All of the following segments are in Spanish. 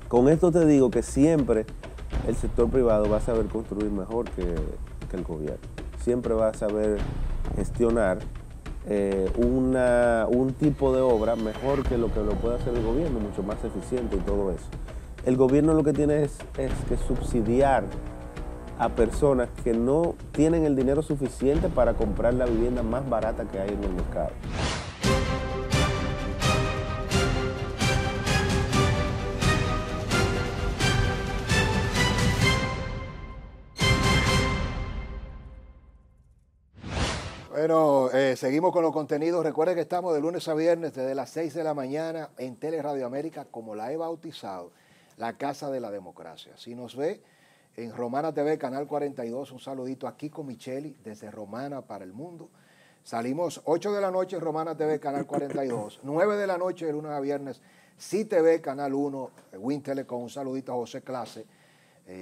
Con esto te digo que siempre el sector privado va a saber construir mejor que el gobierno. Siempre va a saber gestionar un tipo de obra mejor que lo puede hacer el gobierno, mucho más eficiente y todo eso. El gobierno lo que tiene es que subsidiar a personas que no tienen el dinero suficiente para comprar la vivienda más barata que hay en el mercado. Bueno, seguimos con los contenidos. Recuerden que estamos de lunes a viernes desde las 6 de la mañana en Teleradio América, como la he bautizado, la Casa de la Democracia. Si nos ve en Romana TV, Canal 42, un saludito aquí con Micheli desde Romana para el mundo. Salimos 8 de la noche en Romana TV, Canal 42, 9 de la noche de lunes a viernes, CTV, Canal 1, Win Telecom. Un saludito a José Clase,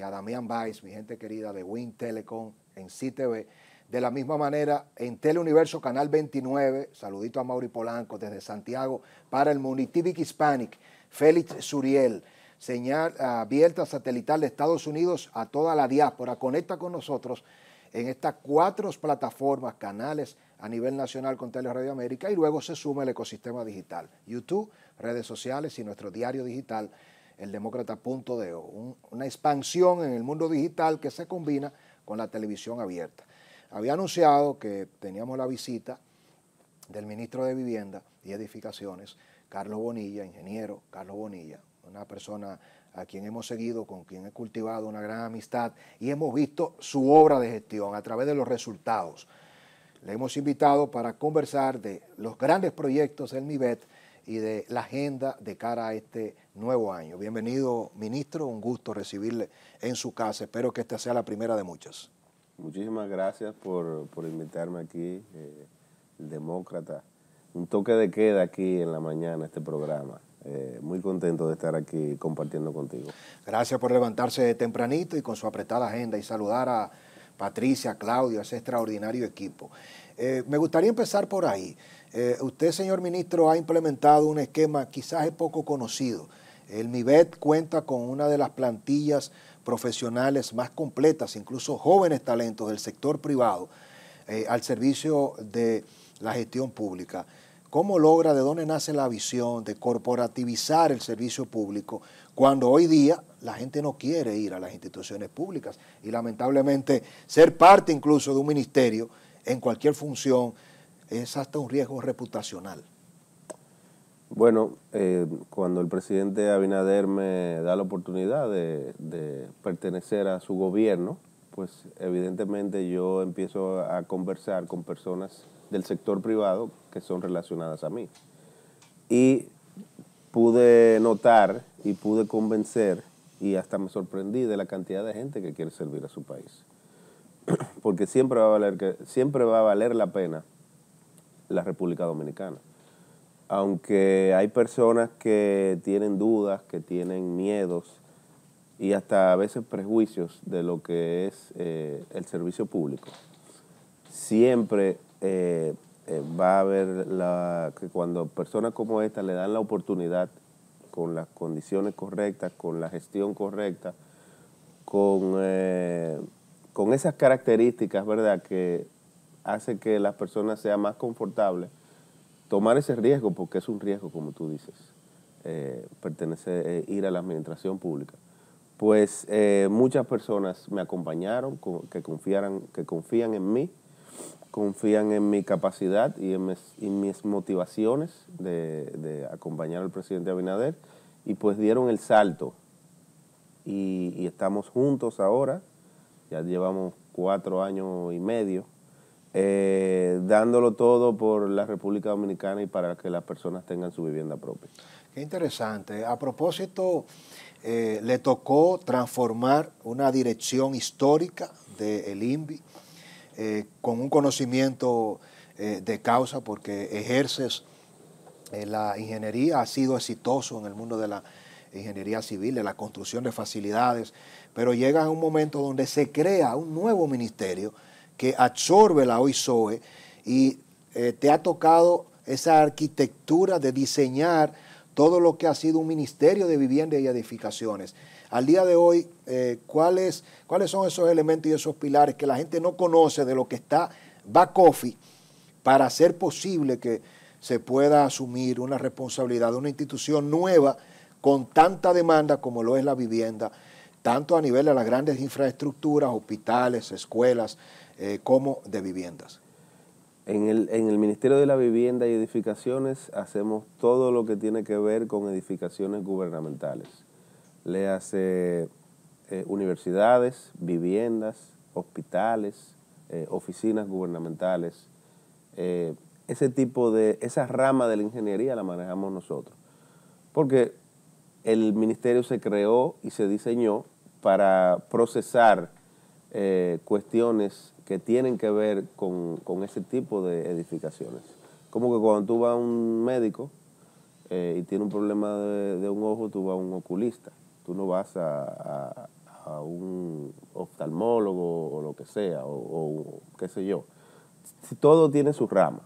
a Damián Baez, mi gente querida de Win Telecom en CTV. De la misma manera, en Teleuniverso, Canal 29, saludito a Mauri Polanco desde Santiago para el mundo. Y TVIC Hispanic, Félix Suriel, señal abierta satelital de Estados Unidos a toda la diáspora. Conecta con nosotros en estas 4 plataformas, canales a nivel nacional con Teleradio América, y luego se suma el ecosistema digital, YouTube, redes sociales y nuestro diario digital, eldemócrata.do. Una expansión en el mundo digital que se combina con la televisión abierta. Había anunciado que teníamos la visita del ministro de Vivienda y Edificaciones, Carlos Bonilla, ingeniero Carlos Bonilla, una persona a quien hemos seguido, con quien he cultivado una gran amistad y hemos visto su obra de gestión a través de los resultados. Le hemos invitado para conversar de los grandes proyectos del MIBET y de la agenda de cara a este nuevo año. Bienvenido, ministro, un gusto recibirle en su casa. Espero que esta sea la primera de muchas. Muchísimas gracias por invitarme aquí, el Demócrata. Un toque de queda aquí en la mañana, este programa. Muy contento de estar aquí compartiendo contigo. Gracias por levantarse tempranito y con su apretada agenda, y saludar a Patricia, Claudio, ese extraordinario equipo. Me gustaría empezar por ahí. Usted, señor ministro, ha implementado un esquema quizás es poco conocido. El MIBET cuenta con una de las plantillas profesionales más completas, incluso jóvenes talentos del sector privado, al servicio de la gestión pública. ¿Cómo logra, de dónde nace la visión de corporativizar el servicio público cuando hoy día la gente no quiere ir a las instituciones públicas? Y lamentablemente ser parte incluso de un ministerio en cualquier función es hasta un riesgo reputacional. Bueno, cuando el presidente Abinader me da la oportunidad de pertenecer a su gobierno, pues evidentemente yo empiezo a conversar con personas del sector privado que son relacionadas a mí. Y pude notar y pude convencer, y hasta me sorprendí de la cantidad de gente que quiere servir a su país. Porque siempre va a valer la pena la República Dominicana. Aunque hay personas que tienen dudas, que tienen miedos y hasta a veces prejuicios de lo que es el servicio público, siempre va a haber que cuando personas como esta le dan la oportunidad, con las condiciones correctas, con la gestión correcta, con esas características, ¿verdad?, que hace que las personas sean más confortables, tomar ese riesgo, porque es un riesgo, como tú dices, ir a la administración pública. Pues muchas personas me acompañaron, que confían en mí, confían en mi capacidad y en mis motivaciones de acompañar al presidente Abinader, y pues dieron el salto. Y estamos juntos ahora, ya llevamos 4 años y medio, dándolo todo por la República Dominicana y para que las personas tengan su vivienda propia. Qué interesante. A propósito, le tocó transformar una dirección histórica del INVI con un conocimiento de causa, porque ejerces la ingeniería, has sido exitoso en el mundo de la ingeniería civil, de la construcción de facilidades, pero llega a un momento donde se crea un nuevo ministerio que absorbe la OISOE y te ha tocado esa arquitectura de diseñar todo lo que ha sido un ministerio de vivienda y edificaciones. Al día de hoy, ¿cuáles son esos elementos y esos pilares que la gente no conoce de lo que está back office para hacer posible que se pueda asumir una responsabilidad de una institución nueva con tanta demanda como lo es la vivienda, tanto a nivel de las grandes infraestructuras, hospitales, escuelas, como de viviendas? En el Ministerio de la Vivienda y Edificaciones hacemos todo lo que tiene que ver con edificaciones gubernamentales. Le hace universidades, viviendas, hospitales, oficinas gubernamentales. Esa rama de la ingeniería la manejamos nosotros. Porque el ministerio se creó y se diseñó para procesar cuestiones que tienen que ver con ese tipo de edificaciones. Como que cuando tú vas a un médico y tiene un problema de un ojo, tú vas a un oculista. Tú no vas a un oftalmólogo o lo que sea, o qué sé yo. Todo tiene su rama.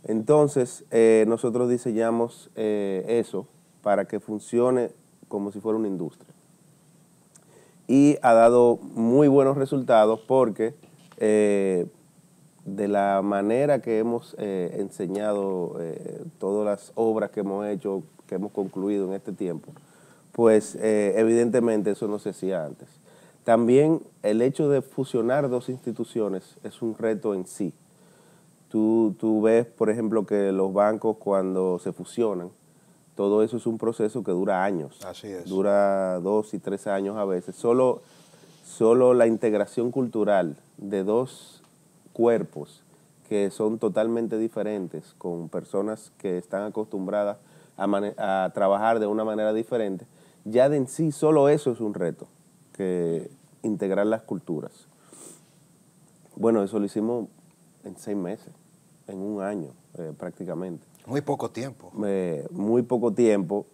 Entonces, nosotros diseñamos eso para que funcione como si fuera una industria. Y ha dado muy buenos resultados porque de la manera que hemos enseñado todas las obras que hemos hecho, que hemos concluido en este tiempo, pues evidentemente eso no se hacía antes. También el hecho de fusionar dos instituciones es un reto en sí. Tú ves, por ejemplo, que los bancos cuando se fusionan, todo eso es un proceso que dura años. Así es. Dura 2 y 3 años a veces. Solo la integración cultural de dos cuerpos que son totalmente diferentes, con personas que están acostumbradas a trabajar de una manera diferente, ya de en sí solo eso es un reto, que integrar las culturas. Bueno, eso lo hicimos en 6 meses, en un año prácticamente. Muy poco tiempo. Muy poco tiempo.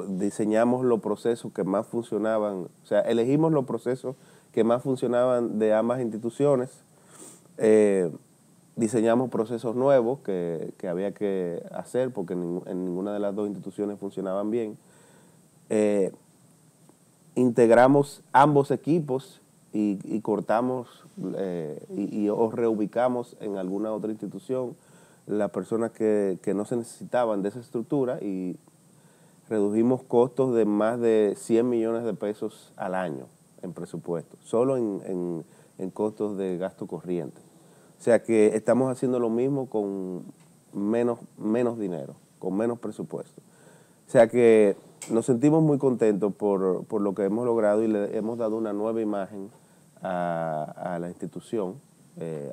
Diseñamos los procesos que más funcionaban, o sea, elegimos los procesos que más funcionaban de ambas instituciones. Diseñamos procesos nuevos que había que hacer porque en ninguna de las dos instituciones funcionaban bien. Integramos ambos equipos y cortamos o reubicamos en alguna otra institución las personas que no se necesitaban de esa estructura y redujimos costos de más de 100 millones de pesos al año en presupuesto, solo en costos de gasto corriente. O sea que estamos haciendo lo mismo con menos dinero, con menos presupuesto. O sea que nos sentimos muy contentos por lo que hemos logrado y le hemos dado una nueva imagen a la institución,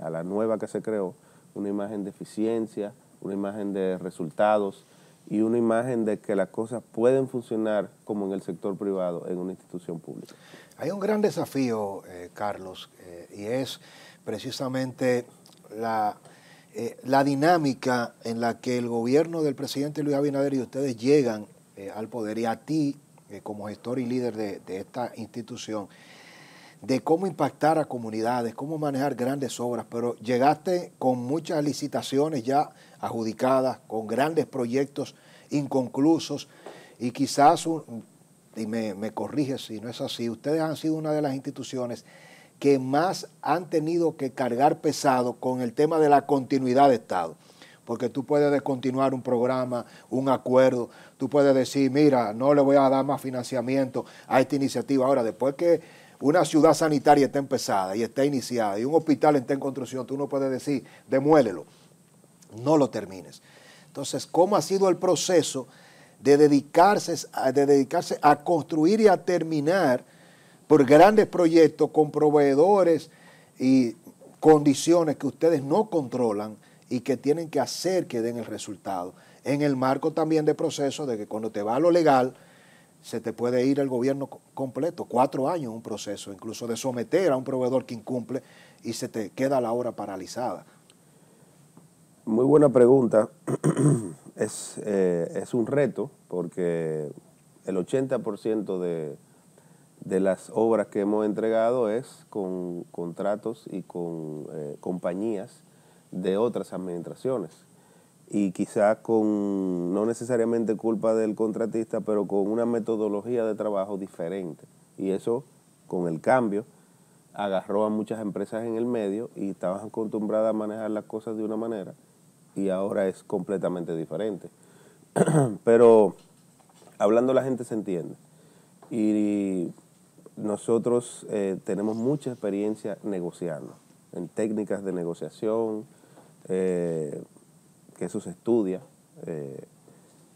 a la nueva que se creó, una imagen de eficiencia, una imagen de resultados y una imagen de que las cosas pueden funcionar como en el sector privado en una institución pública. Hay un gran desafío, Carlos, y es precisamente la dinámica en la que el gobierno del presidente Luis Abinader y ustedes llegan al poder, y a ti, como gestor y líder de esta institución, de cómo impactar a comunidades, cómo manejar grandes obras, pero llegaste con muchas licitaciones ya adjudicadas, con grandes proyectos inconclusos, y quizás, y me corriges si no es así, ustedes han sido una de las instituciones que más han tenido que cargar pesado con el tema de la continuidad de Estado. Porque tú puedes descontinuar un programa, un acuerdo, tú puedes decir, mira, no le voy a dar más financiamiento a esta iniciativa. Ahora, después que una ciudad sanitaria está empezada y está iniciada y un hospital está en construcción, tú no puedes decir, demuélelo, no lo termines. Entonces, ¿cómo ha sido el proceso de dedicarse a construir y a terminar por grandes proyectos con proveedores y condiciones que ustedes no controlan y que tienen que hacer que den el resultado? En el marco también de proceso de que cuando te va a lo legal, se te puede ir el gobierno completo, 4 años un proceso, incluso de someter a un proveedor que incumple y se te queda la obra paralizada. Muy buena pregunta. Es un reto porque el 80% de las obras que hemos entregado es con contratos y con compañías de otras administraciones. y quizás con, no necesariamente culpa del contratista, pero con una metodología de trabajo diferente. Y eso, con el cambio, agarró a muchas empresas en el medio y estaban acostumbradas a manejar las cosas de una manera y ahora es completamente diferente. Pero hablando la gente se entiende. Y nosotros tenemos mucha experiencia negociando, en técnicas de negociación, que eso se estudia,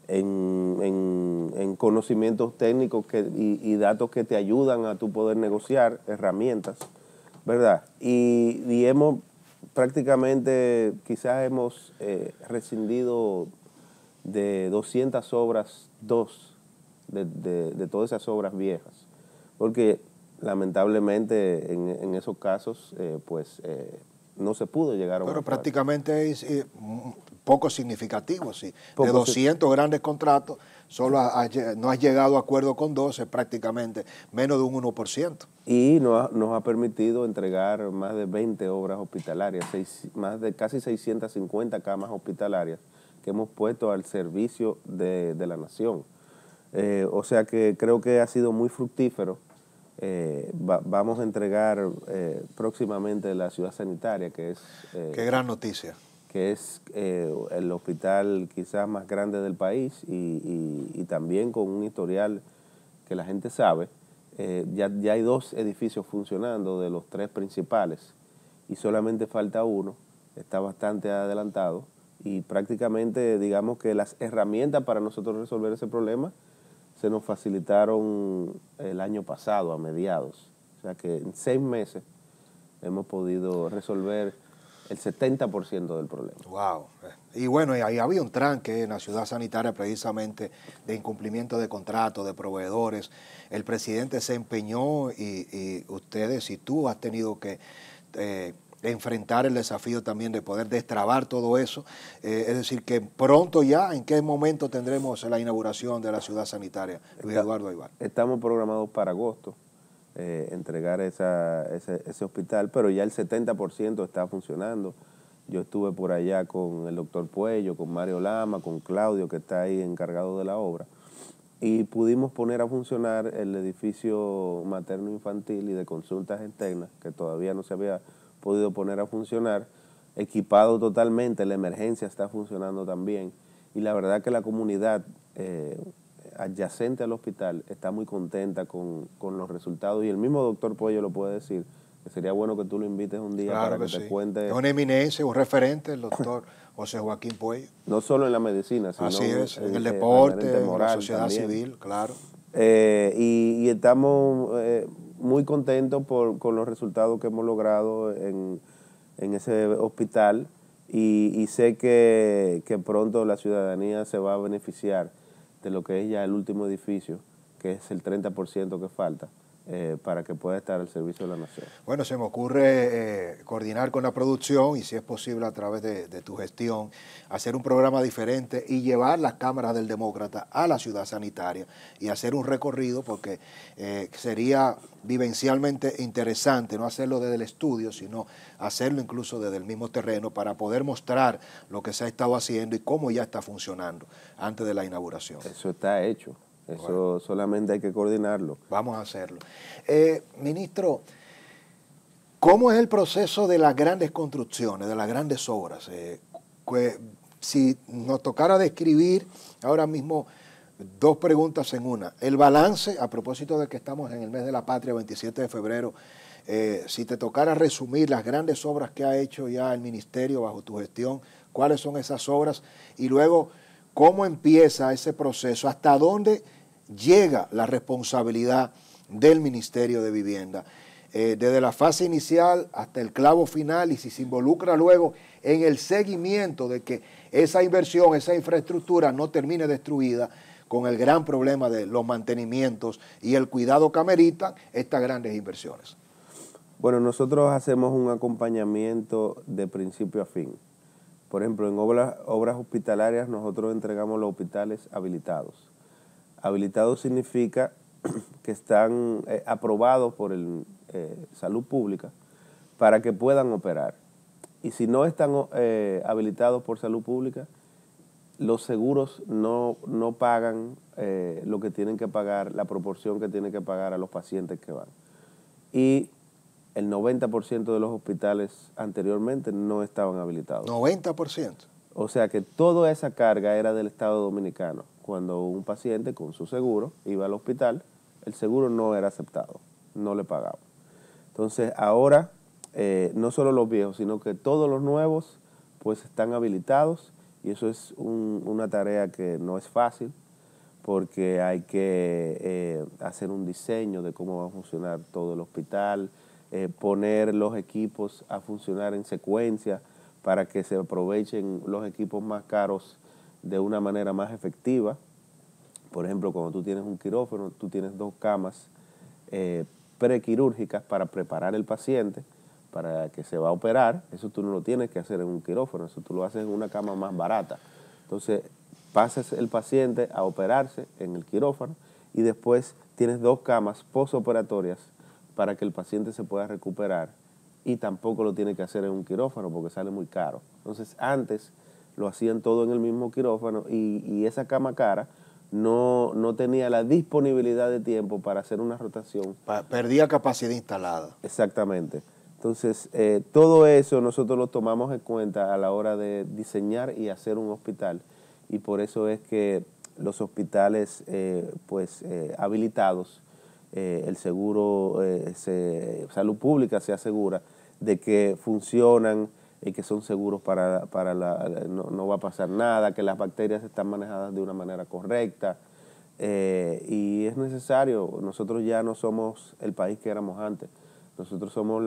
en conocimientos técnicos y datos que te ayudan a tu poder negociar, herramientas, ¿verdad? Y hemos prácticamente, quizás hemos rescindido de 200 obras, de todas esas obras viejas, porque lamentablemente en esos casos, no se pudo llegar a un Pero acuerdo. prácticamente es poco significativo, sí. Poco de 200 grandes contratos, solo no has llegado a acuerdo con 12, prácticamente menos de un 1%. Y nos ha permitido entregar más de 20 obras hospitalarias, más de casi 650 camas hospitalarias que hemos puesto al servicio de la nación. O sea que creo que ha sido muy fructífero. Vamos a entregar próximamente la ciudad sanitaria, que es... Qué gran noticia. Que es el hospital quizás más grande del país y también con un historial que la gente sabe. Ya hay 2 edificios funcionando de los 3 principales y solamente falta uno, está bastante adelantado y prácticamente digamos que las herramientas para nosotros resolver ese problema se nos facilitaron el año pasado, a mediados. O sea que en 6 meses hemos podido resolver el 70% del problema. Wow. Y bueno, ahí había un tranque en la ciudad sanitaria precisamente de incumplimiento de contratos, de proveedores. El presidente se empeñó y ustedes y tú has tenido que enfrentar el desafío también de poder destrabar todo eso. Es decir, que pronto ya, ¿en qué momento tendremos la inauguración de la ciudad sanitaria, Luis Eduardo Aybar? Estamos programados para agosto. Entregar ese hospital, pero ya el 70% está funcionando. Yo estuve por allá con el doctor Puello, con Mario Lama, con Claudio, que está ahí encargado de la obra, y pudimos poner a funcionar el edificio materno-infantil y de consultas externas, que todavía no se había podido poner a funcionar, equipado totalmente, la emergencia está funcionando también, y la verdad que la comunidad adyacente al hospital está muy contenta con los resultados y el mismo doctor Puello lo puede decir, que sería bueno que tú lo invites un día Claro para que te cuente. Es una eminencia, un referente, el doctor José Joaquín Puello. No solo en la medicina, sino así es, en el deporte, en la sociedad también. Civil, claro. Y estamos muy contentos con los resultados que hemos logrado en ese hospital y sé que pronto la ciudadanía se va a beneficiar de lo que es ya el último edificio, que es el 30% que falta, para que pueda estar al servicio de la nación. Bueno, se me ocurre coordinar con la producción y si es posible a través de tu gestión, hacer un programa diferente y llevar las cámaras del Demócrata a la ciudad sanitaria y hacer un recorrido porque sería vivencialmente interesante no hacerlo desde el estudio, sino hacerlo incluso desde el mismo terreno para poder mostrar lo que se ha estado haciendo y cómo ya está funcionando antes de la inauguración. Eso está hecho. Eso solamente hay que coordinarlo. Vamos a hacerlo. Ministro, ¿cómo es el proceso de las grandes construcciones, de las grandes obras? Si nos tocara describir ahora mismo 2 preguntas en una. El balance, a propósito de que estamos en el mes de la patria, 27 de febrero, si te tocara resumir las grandes obras que ha hecho ya el ministerio bajo tu gestión, ¿cuáles son esas obras? Y luego, ¿cómo empieza ese proceso? ¿Hasta dónde llega la responsabilidad del Ministerio de Vivienda? Desde la fase inicial hasta el clavo final y si se involucra luego en el seguimiento de que esa inversión, esa infraestructura no termine destruida con el gran problema de los mantenimientos y el cuidado que ameritan estas grandes inversiones. Bueno, nosotros hacemos un acompañamiento de principio a fin. Por ejemplo, en obras hospitalarias nosotros entregamos los hospitales habilitados. Habilitados significa que están aprobados por el Salud Pública para que puedan operar. Y si no están habilitados por Salud Pública, los seguros no pagan lo que tienen que pagar, la proporción que tienen que pagar a los pacientes que van. Y el 90% de los hospitales anteriormente no estaban habilitados. 90%. O sea que toda esa carga era del Estado Dominicano. Cuando un paciente con su seguro iba al hospital, el seguro no era aceptado, no le pagaba. Entonces ahora, no solo los viejos, sino que todos los nuevos pues están habilitados, y eso es una tarea que no es fácil, porque hay que hacer un diseño de cómo va a funcionar todo el hospital, poner los equipos a funcionar en secuencia para que se aprovechen los equipos más caros de una manera más efectiva. Por ejemplo, cuando tú tienes un quirófano, tú tienes 2 camas prequirúrgicas para preparar el paciente para que se va a operar. Eso tú no lo tienes que hacer en un quirófano, eso tú lo haces en una cama más barata. Entonces, pasas el paciente a operarse en el quirófano y después tienes 2 camas posoperatorias para que el paciente se pueda recuperar, y tampoco lo tiene que hacer en un quirófano porque sale muy caro. Entonces, antes lo hacían todo en el mismo quirófano y esa cama cara no tenía la disponibilidad de tiempo para hacer una rotación. Perdía capacidad instalada. Exactamente. Entonces, todo eso nosotros lo tomamos en cuenta a la hora de diseñar y hacer un hospital, y por eso es que los hospitales habilitados, el seguro, salud pública se asegura de que funcionan y que son seguros no va a pasar nada, que las bacterias están manejadas de una manera correcta, y es necesario. Nosotros ya no somos el país que éramos antes. Nosotros somos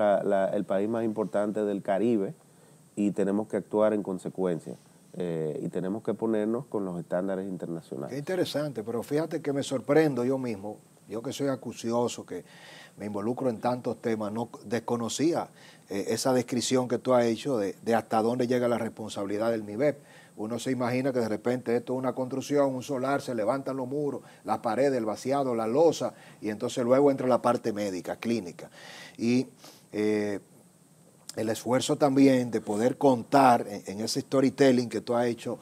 el país más importante del Caribe y tenemos que actuar en consecuencia, y tenemos que ponernos con los estándares internacionales. Qué interesante, pero fíjate que me sorprendo yo mismo, yo que soy acucioso, que me involucro en tantos temas, no desconocía esa descripción que tú has hecho de hasta dónde llega la responsabilidad del MIBEP. Uno se imagina que de repente esto es una construcción, un solar, se levantan los muros, las paredes, el vaciado, la losa, y entonces luego entra la parte médica, clínica. Y el esfuerzo también de poder contar en ese storytelling que tú has hecho,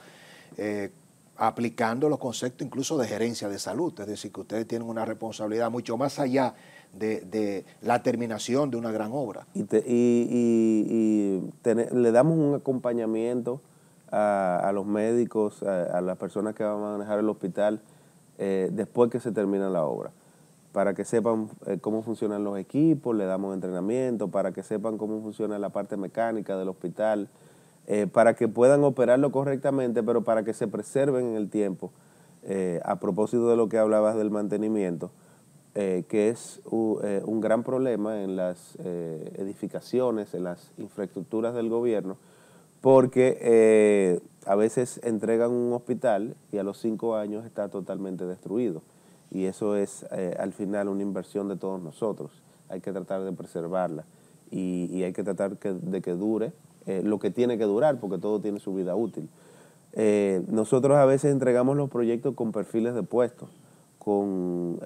aplicando los conceptos incluso de gerencia de salud, es decir, que ustedes tienen una responsabilidad mucho más allá de la terminación de una gran obra. Le damos un acompañamiento a los médicos, a las personas que van a manejar el hospital después que se termina la obra, para que sepan cómo funcionan los equipos. Le damos entrenamiento para que sepan cómo funciona la parte mecánica del hospital, para que puedan operarlo correctamente, pero para que se preserven en el tiempo. A propósito de lo que hablabas del mantenimiento, que es un gran problema en las edificaciones, en las infraestructuras del gobierno, porque a veces entregan un hospital y a los 5 años está totalmente destruido. Y eso es al final una inversión de todos nosotros. Hay que tratar de preservarla y hay que tratar de que dure lo que tiene que durar, porque todo tiene su vida útil. Nosotros a veces entregamos los proyectos con perfiles de puestos, con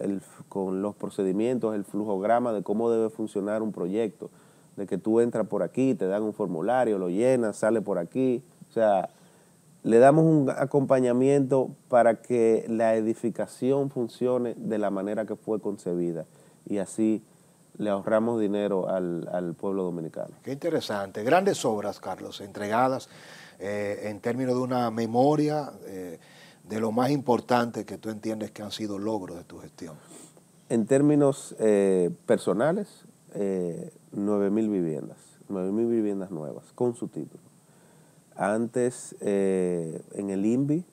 los procedimientos, el flujograma de cómo debe funcionar un proyecto, de que tú entras por aquí, te dan un formulario, lo llenas, sale por aquí. O sea, le damos un acompañamiento para que la edificación funcione de la manera que fue concebida, y así le ahorramos dinero al pueblo dominicano. Qué interesante. Grandes obras, Carlos, entregadas en términos de una memoria de lo más importante que tú entiendes que han sido logros de tu gestión. En términos personales, 9.000 viviendas, 9.000 viviendas nuevas, con su título. Antes, en el INVI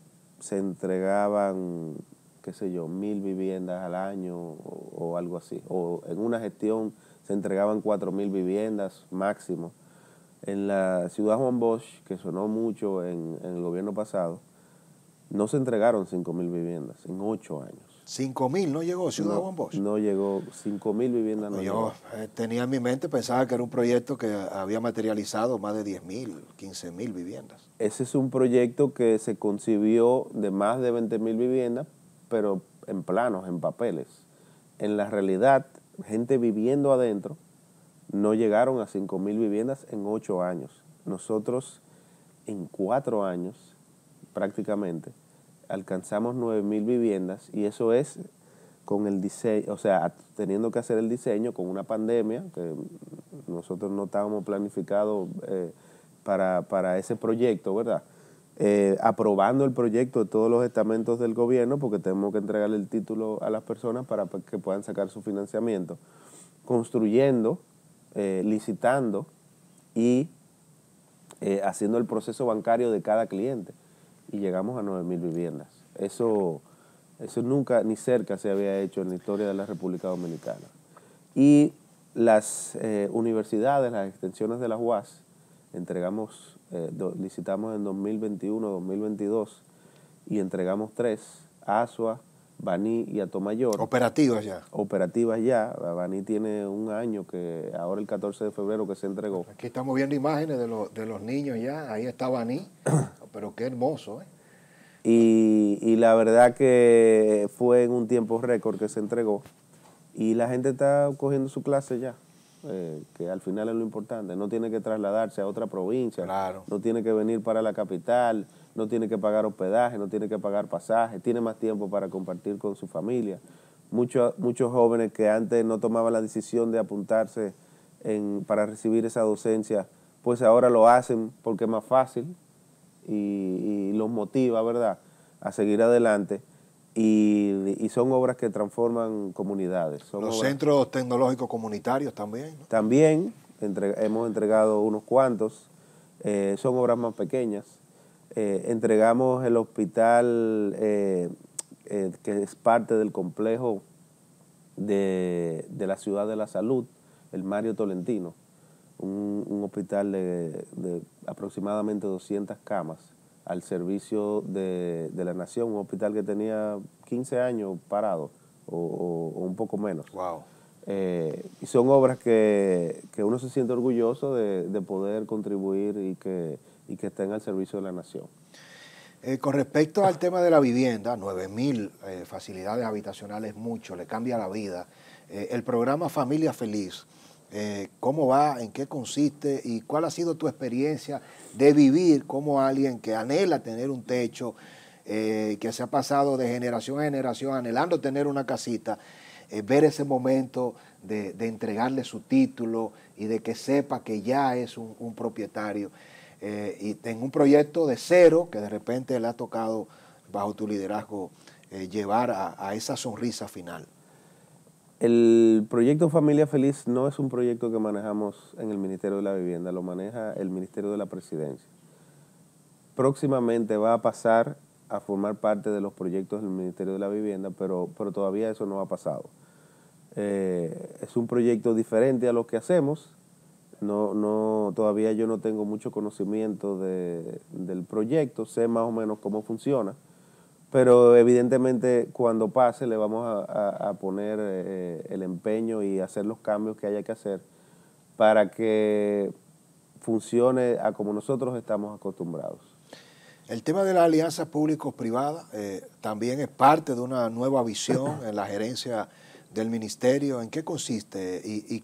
se entregaban, qué sé yo, 1.000 viviendas al año o algo así. O en una gestión se entregaban 4.000 viviendas máximo. En la ciudad Juan Bosch, que sonó mucho en el gobierno pasado, no se entregaron 5.000 viviendas en 8 años. 5.000 no llegó Ciudad Juan Bosch. No llegó, 5.000 viviendas no llegó. Yo tenía en mi mente, pensaba que era un proyecto que había materializado más de 10.000, 15.000 viviendas. Ese es un proyecto que se concibió de más de 20.000 viviendas, pero en planos, en papeles. En la realidad, gente viviendo adentro, no llegaron a 5.000 viviendas en 8 años. Nosotros, en 4 años, prácticamente, alcanzamos 9.000 viviendas y eso es con el diseño, o sea, teniendo que hacer el diseño con una pandemia, que nosotros no estábamos planificados para ese proyecto, ¿verdad? Aprobando el proyecto de todos los estamentos del gobierno, porque tenemos que entregarle el título a las personas para que puedan sacar su financiamiento, construyendo, licitando y haciendo el proceso bancario de cada cliente. Y llegamos a 9.000 viviendas. Eso nunca ni cerca se había hecho en la historia de la República Dominicana. Y las universidades, las extensiones de la UAS, licitamos en 2021, 2022 y entregamos 3, Asua, Baní y Atomayor. Operativas ya. Operativas ya. Baní tiene un año, que ahora el 14 de febrero que se entregó. Aquí estamos viendo imágenes de los niños ya, ahí está Baní, pero qué hermoso, ¿eh? Y la verdad que fue en un tiempo récord que se entregó y la gente está cogiendo su clase ya, que al final es lo importante. No tiene que trasladarse a otra provincia, claro. No tiene que venir para la capital, no tiene que pagar hospedaje, no tiene que pagar pasaje, tiene más tiempo para compartir con su familia. Muchos jóvenes que antes no tomaban la decisión de apuntarse para recibir esa docencia, pues ahora lo hacen porque es más fácil. Y los motiva, ¿verdad?, a seguir adelante. Y son obras que transforman comunidades. Los centros tecnológicos comunitarios también, ¿no? También hemos entregado unos cuantos. Son obras más pequeñas. Entregamos el hospital que es parte del complejo de la Ciudad de la Salud, el Mario Tolentino. Un hospital de aproximadamente 200 camas al servicio de la nación, un hospital que tenía 15 años parado o un poco menos. Wow. Y son obras que uno se siente orgulloso de poder contribuir y que estén al servicio de la nación. Con respecto al tema de la vivienda, 9.000 facilidades habitacionales, mucho, le cambia la vida. El programa Familia Feliz, ¿cómo va? ¿En qué consiste? ¿Y cuál ha sido tu experiencia de vivir como alguien que anhela tener un techo, que se ha pasado de generación a generación anhelando tener una casita, ver ese momento de entregarle su título y de que sepa que ya es un propietario? Y en un proyecto de cero que de repente le ha tocado bajo tu liderazgo llevar a esa sonrisa final. El proyecto Familia Feliz no es un proyecto que manejamos en el Ministerio de la Vivienda, lo maneja el Ministerio de la Presidencia. Próximamente va a pasar a formar parte de los proyectos del Ministerio de la Vivienda, pero todavía eso no ha pasado. Es un proyecto diferente a lo que hacemos. Todavía yo no tengo mucho conocimiento del proyecto, sé más o menos cómo funciona. Pero evidentemente cuando pase le vamos a poner el empeño y hacer los cambios que haya que hacer para que funcione a como nosotros estamos acostumbrados. El tema de las alianzas públicos-privadas también es parte de una nueva visión en la gerencia del ministerio. ¿En qué consiste y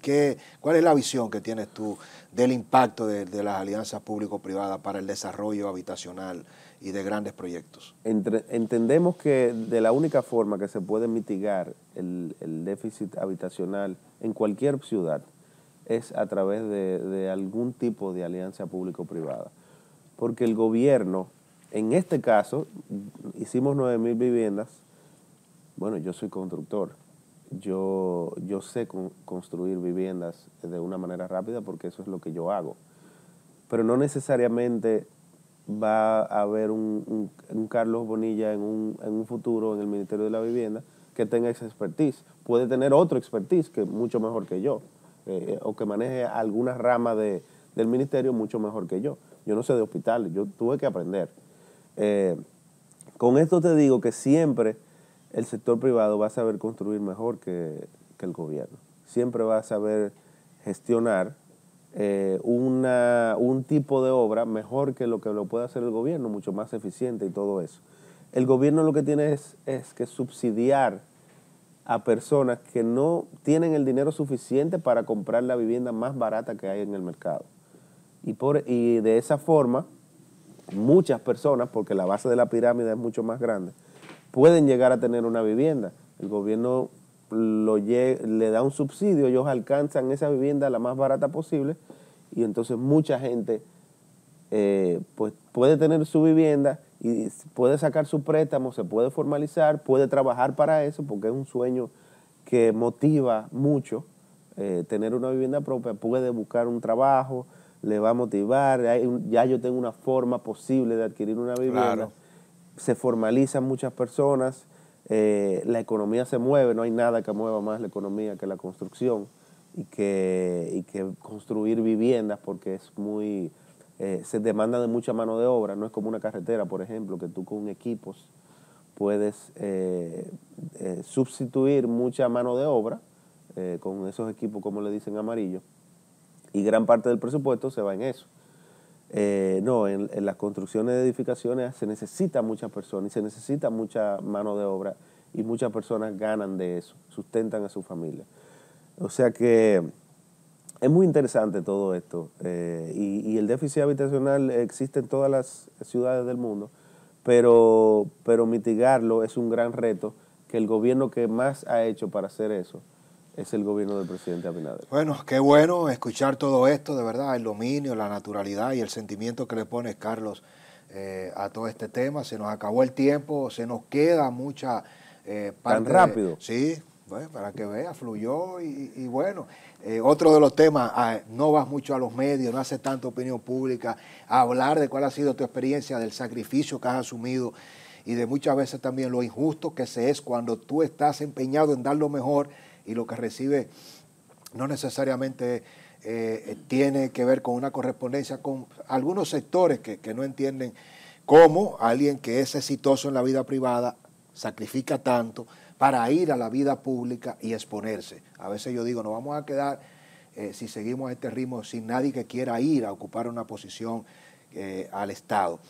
cuál es la visión que tienes tú del impacto de las alianzas público-privadas para el desarrollo habitacional y de grandes proyectos? Entendemos que de la única forma que se puede mitigar el déficit habitacional en cualquier ciudad es a través de algún tipo de alianza público-privada. Porque el gobierno, en este caso, hicimos 9.000 viviendas. Bueno, yo soy constructor. Yo sé construir viviendas de una manera rápida porque eso es lo que yo hago. Pero no necesariamente va a haber un Carlos Bonilla en un futuro en el Ministerio de la Vivienda que tenga esa expertise. Puede tener otro expertise que mucho mejor que yo, o que maneje alguna rama del ministerio mucho mejor que yo. Yo no sé de hospitales, yo tuve que aprender. Con esto te digo que siempre el sector privado va a saber construir mejor que el gobierno. Siempre va a saber gestionar un tipo de obra mejor que lo puede hacer el gobierno, mucho más eficiente y todo eso. El gobierno lo que tiene es que subsidiar a personas que no tienen el dinero suficiente para comprar la vivienda más barata que hay en el mercado. Y de esa forma muchas personas, porque la base de la pirámide es mucho más grande, pueden llegar a tener una vivienda. El gobierno le da un subsidio, ellos alcanzan esa vivienda la más barata posible y entonces mucha gente pues puede tener su vivienda y puede sacar su préstamo, se puede formalizar, puede trabajar para eso porque es un sueño que motiva mucho. Tener una vivienda propia, puede buscar un trabajo, le va a motivar, ya yo tengo una forma posible de adquirir una vivienda. Claro. Se formalizan muchas personas, la economía se mueve, no hay nada que mueva más la economía que la construcción y que construir viviendas, porque es muy, se demanda de mucha mano de obra, no es como una carretera, por ejemplo, que tú con equipos puedes sustituir mucha mano de obra con esos equipos, como le dicen, amarillos, y gran parte del presupuesto se va en eso. No, en las construcciones de edificaciones se necesita muchas personas y se necesita mucha mano de obra y muchas personas ganan de eso, sustentan a su familia. O sea que es muy interesante todo esto y el déficit habitacional existe en todas las ciudades del mundo, pero mitigarlo es un gran reto que el gobierno que más ha hecho para hacer eso es el gobierno del presidente Abinader. Bueno, qué bueno escuchar todo esto, de verdad, el dominio, la naturalidad y el sentimiento que le pone Carlos a todo este tema. Se nos acabó el tiempo, se nos queda mucha ¿Tan parte. rápido? Sí, bueno, para que vea, fluyó y bueno. Otro de los temas, no vas mucho a los medios, no haces tanta opinión pública, a hablar de cuál ha sido tu experiencia, del sacrificio que has asumido y de muchas veces también lo injusto que se es cuando tú estás empeñado en dar lo mejor y lo que recibe no necesariamente tiene que ver con una correspondencia con algunos sectores que no entienden cómo alguien que es exitoso en la vida privada sacrifica tanto para ir a la vida pública y exponerse. A veces yo digo, nos vamos a quedar, si seguimos a este ritmo, sin nadie que quiera ir a ocupar una posición al Estado.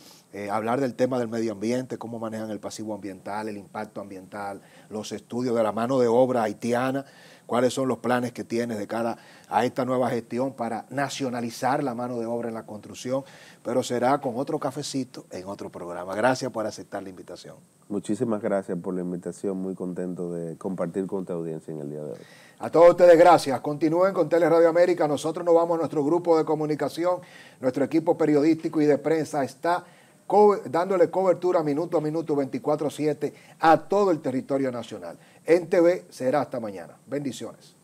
Hablar del tema del medio ambiente, cómo manejan el pasivo ambiental, el impacto ambiental, los estudios de la mano de obra haitiana, cuáles son los planes que tienes de cara a esta nueva gestión para nacionalizar la mano de obra en la construcción, pero será con otro cafecito en otro programa. Gracias por aceptar la invitación. Muchísimas gracias por la invitación, muy contento de compartir con tu audiencia en el día de hoy. A todos ustedes gracias. Continúen con Teleradio América. Nosotros nos vamos a nuestro grupo de comunicación. Nuestro equipo periodístico y de prensa está dándole cobertura a minuto 24/7 a todo el territorio nacional. En TV será hasta mañana. Bendiciones.